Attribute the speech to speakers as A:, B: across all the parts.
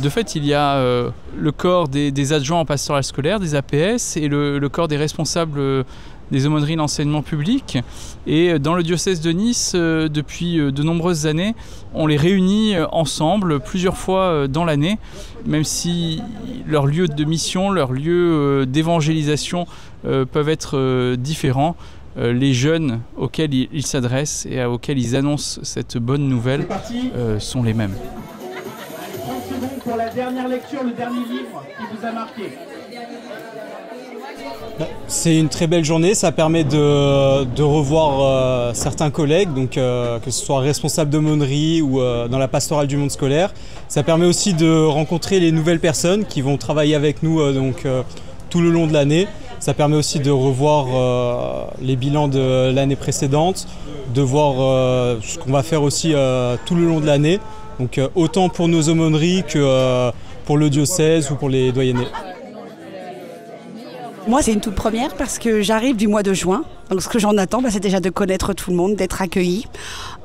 A: De fait, il y a le corps des adjoints en pastoral scolaire, des APS, et le corps des responsables des aumôneries d'enseignement public. Et dans le diocèse de Nice, depuis de nombreuses années, on les réunit ensemble plusieurs fois dans l'année, même si leurs lieux de mission, leurs lieux d'évangélisation peuvent être différents. Les jeunes auxquels ils s'adressent et auxquels ils annoncent cette bonne nouvelle sont les mêmes.
B: 30 secondes pour la dernière lecture, le dernier livre qui vous a marqué.
C: C'est une très belle journée, ça permet de revoir certains collègues, donc, que ce soit responsables d'aumônerie ou dans la pastorale du monde scolaire. Ça permet aussi de rencontrer les nouvelles personnes qui vont travailler avec nous tout le long de l'année. Ça permet aussi de revoir les bilans de l'année précédente, de voir ce qu'on va faire aussi tout le long de l'année, donc autant pour nos aumôneries que pour le diocèse ou pour les doyennés.
D: Moi, c'est une toute première parce que j'arrive du mois de juin. Donc, ce que j'en attends, c'est déjà de connaître tout le monde, d'être accueilli,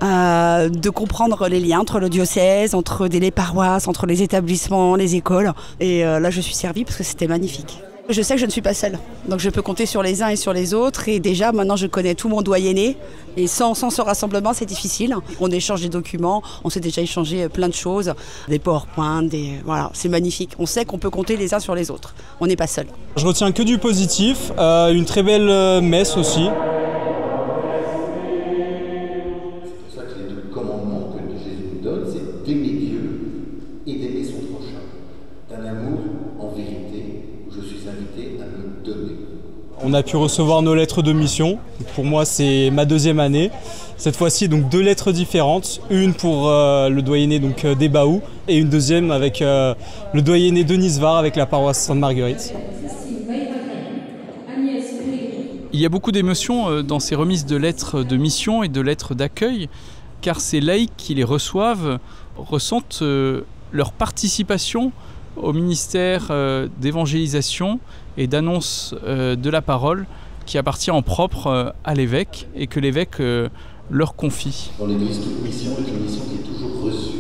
D: de comprendre les liens entre le diocèse, entre les paroisses, entre les établissements, les écoles. Et là, je suis servie parce que c'était magnifique. Je sais que je ne suis pas seule, donc je peux compter sur les uns et sur les autres. Et déjà, maintenant, je connais tout mon doyenné. Et sans ce rassemblement, c'est difficile. On échange des documents, on s'est déjà échangé plein de choses, des PowerPoint, voilà, c'est magnifique. On sait qu'on peut compter les uns sur les autres. On n'est pas seul.
C: Je retiens que du positif, une très belle messe aussi.
E: C'est pour ça que les deux commandements que Jésus nous donne, c'est d'aimer Dieu et d'aimer son prochain. D'un amour en vérité, où je suis invité à me donner.
C: On a pu recevoir nos lettres de mission. Pour moi, c'est ma deuxième année. Cette fois-ci, donc 2 lettres différentes. Une pour le doyenné des Baous et une deuxième avec le doyenné de Nice-Var avec la paroisse Sainte-Marguerite.
A: Il y a beaucoup d'émotions dans ces remises de lettres de mission et de lettres d'accueil, car ces laïcs qui les reçoivent ressentent leur participation au ministère d'évangélisation et d'annonce de la parole qui appartient en propre à l'évêque et que l'évêque leur confie.
E: Dans l'Église, toute mission est une mission qui est toujours reçue.